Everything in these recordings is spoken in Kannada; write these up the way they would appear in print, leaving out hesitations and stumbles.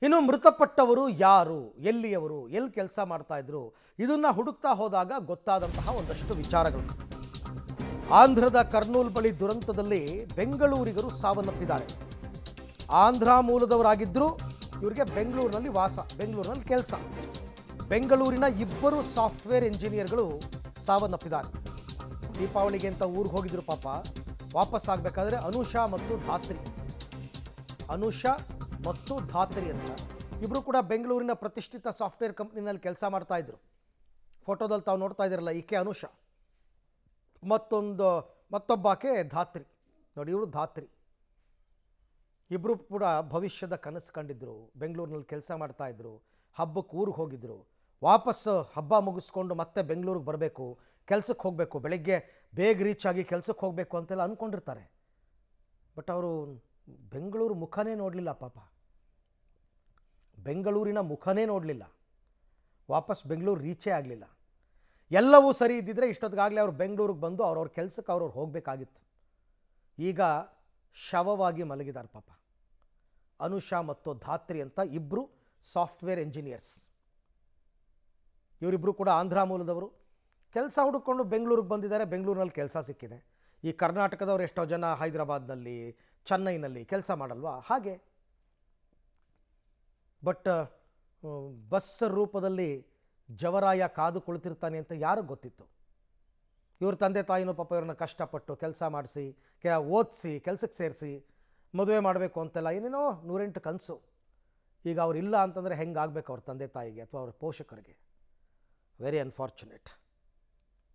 ಇನ್ನು ಮೃತಪಟ್ಟವರು ಯಾರು, ಎಲ್ಲಿಯವರು, ಎಲ್ಲಿ ಕೆಲಸ ಮಾಡ್ತಾ ಇದ್ರು, ಇದನ್ನ ಹುಡುಕ್ತಾ ಹೋದಾಗ ಗೊತ್ತಾದಂತಹ ಒಂದಷ್ಟು ವಿಚಾರಗಳು. ಆಂಧ್ರದ ಕರ್ನೂಲ್ ಬಳಿ ದುರಂತದಲ್ಲಿ ಬೆಂಗಳೂರಿಗರು ಸಾವನ್ನಪ್ಪಿದ್ದಾರೆ. ಆಂಧ್ರ ಮೂಲದವರಾಗಿದ್ದರು, ಇವರಿಗೆ ಬೆಂಗಳೂರಿನಲ್ಲಿ ವಾಸ, ಬೆಂಗಳೂರಿನಲ್ಲಿ ಕೆಲಸ. ಬೆಂಗಳೂರಿನ ಇಬ್ಬರು ಸಾಫ್ಟ್ವೇರ್ ಇಂಜಿನಿಯರ್ಗಳು ಸಾವನ್ನಪ್ಪಿದ್ದಾರೆ. ದೀಪಾವಳಿಗೆ ಅಂತ ಊರಿಗೆ ಹೋಗಿದ್ರು ಪಾಪ. ವಾಪಸ್ ಆಗಬೇಕಾದ್ರೆ ಅನುಷಾ ಮತ್ತು ಧಾತ್ರಿ ಅಂತ ಇಬ್ಬರು ಕೂಡ ಬೆಂಗಳೂರಿನ ಪ್ರತಿಷ್ಠಿತ ಸಾಫ್ಟ್ವೇರ್ ಕಂಪ್ನಿನಲ್ಲಿ ಕೆಲಸ ಮಾಡ್ತಾ ಇದ್ರು. ಫೋಟೋದಲ್ಲಿ ತಾವು ನೋಡ್ತಾ ಇದ್ದೀರಲ್ಲ, ಈಕೆ ಅನುಷಾ, ಮತ್ತೊಬ್ಬಾಕೆ ಧಾತ್ರಿ. ನೋಡಿ, ಇವರು ಧಾತ್ರಿ. ಇಬ್ಬರು ಕೂಡ ಭವಿಷ್ಯದ ಕನಸು ಕಂಡಿದ್ರು, ಬೆಂಗಳೂರಿನಲ್ಲಿ ಕೆಲಸ ಮಾಡ್ತಾ ಇದ್ರು. ಹಬ್ಬಕ್ಕೆ ಊರಿಗೆ ಹೋಗಿದ್ರು, ವಾಪಸ್ ಹಬ್ಬ ಮುಗಿಸ್ಕೊಂಡು ಮತ್ತೆ ಬೆಂಗಳೂರಿಗೆ ಬರಬೇಕು, ಕೆಲಸಕ್ಕೆ ಹೋಗಬೇಕು, ಬೆಳಗ್ಗೆ ಬೇಗ ರೀಚ್ ಆಗಿ ಕೆಲಸಕ್ಕೆ ಹೋಗಬೇಕು ಅಂತೆಲ್ಲ ಅಂದ್ಕೊಂಡಿರ್ತಾರೆ. ಬಟ್ ಅವರು ಬೆಂಗಳೂರು ಮುಖನೇ ನೋಡಲಿಲ್ಲ ಪಾಪ. ಬೆಂಗಳೂರಿನ ಮುಖನೇ ನೋಡಲಿಲ್ಲ. ವಾಪಸ್ ಬೆಂಗಳೂರು ರೀಚೇ ಆಗಲಿಲ್ಲ. ಎಲ್ಲವೂ ಸರಿ ಇದ್ದಿದ್ರೆ ಇಷ್ಟೊತ್ತಿಗಾಗಲೇ ಅವ್ರು ಬೆಂಗಳೂರಿಗೆ ಬಂದು ಅವ್ರವ್ರ ಕೆಲಸಕ್ಕೆ ಅವ್ರವ್ರು ಹೋಗಬೇಕಾಗಿತ್ತು. ಈಗ ಶವವಾಗಿ ಮಲಗಿದ್ದಾರೆ ಪಾಪ. ಅನುಷಾ ಮತ್ತು ಧಾತ್ರಿ ಅಂತ ಇಬ್ಬರು ಸಾಫ್ಟ್ವೇರ್ ಇಂಜಿನಿಯರ್ಸ್. ಇವರಿಬ್ಬರು ಕೂಡ ಆಂಧ್ರ ಮೂಲದವರು. ಕೆಲಸ ಹುಡುಕೊಂಡು ಬೆಂಗಳೂರಿಗೆ ಬಂದಿದ್ದಾರೆ. ಬೆಂಗಳೂರಿನಲ್ಲಿ ಕೆಲಸ ಸಿಕ್ಕಿದೆ. ಈ ಕರ್ನಾಟಕದವರು ಎಷ್ಟೋ ಜನ ಹೈದರಾಬಾದ್ನಲ್ಲಿ, ಚೆನ್ನೈನಲ್ಲಿ ಕೆಲಸ ಮಾಡಲ್ವಾ, ಹಾಗೆ. ಬಟ್ ಬಸ್ ರೂಪದಲ್ಲಿ ಜವರಾಯ ಕಾದು ಕುಳಿತಿರ್ತಾನೆ ಅಂತ ಯಾರಿಗೆ ಗೊತ್ತಿತ್ತು? ಇವ್ರ ತಂದೆ ತಾಯಿನೂ ಪಾಪ ಇವ್ರನ್ನ ಕಷ್ಟಪಟ್ಟು ಕೆಲಸ ಮಾಡಿಸಿ, ಓದಿಸಿ, ಕೆಲಸಕ್ಕೆ ಸೇರಿಸಿ, ಮದುವೆ ಮಾಡಬೇಕು ಅಂತೆಲ್ಲ ಏನೇನೋ 108 ಕನಸು. ಈಗ ಅವರಿಲ್ಲ ಅಂತಂದರೆ ಹೆಂಗಾಗಬೇಕು ಅವ್ರ ತಂದೆ ತಾಯಿಗೆ ಅಥವಾ ಅವ್ರ ಪೋಷಕರಿಗೆ? Very unfortunate.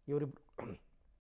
ಇವರಿಬ್ಬರು